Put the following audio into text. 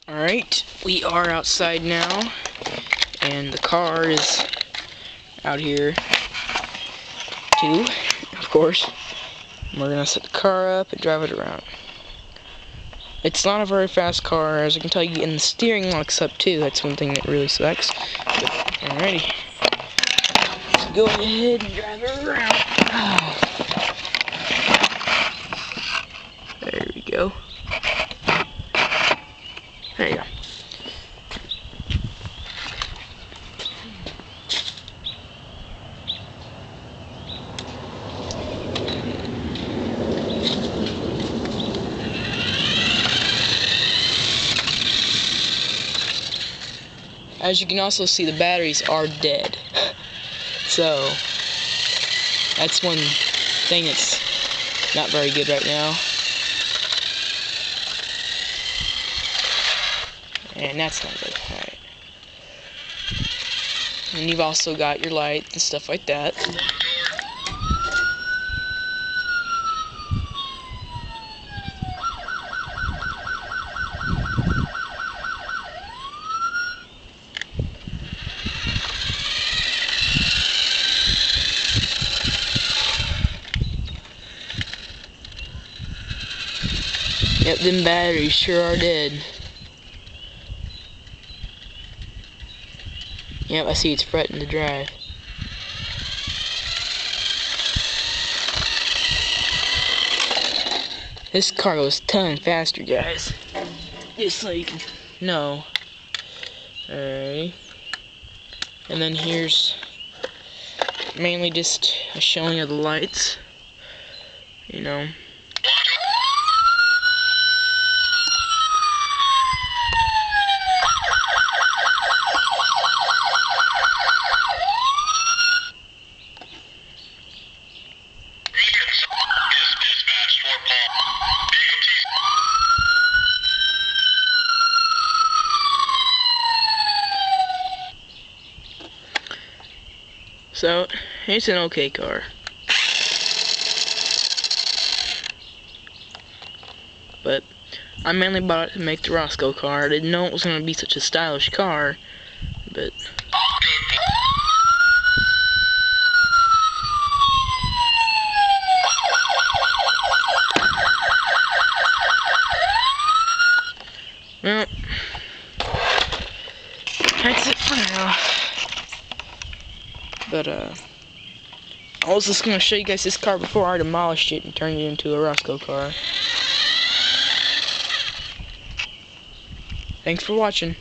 Alright, we are outside now, and the car is out here, too, of course. We're gonna set the car up and drive it around. It's not a very fast car, as I can tell you, and the steering locks up, too. That's one thing that really sucks. But, alrighty. Let's go ahead and drive it around. There we go. There you go. As you can also see, the batteries are dead. So, that's one thing that's not very good right now. And that's not good. Alright. And you've also got your lights and stuff like that. Yep, them batteries sure are dead. Yep, I see it's fretting to drive. This car goes a ton faster, guys. Just so you can know. Alright. And then here's mainly just a showing of the lights. You know. So, it's an okay car. But, I mainly bought it to make the Roscoe car. I didn't know it was going to be such a stylish car, but... Well, that's it for now. But, I was just gonna show you guys this car before I demolished it and turned it into a Roscoe car. Thanks for watching.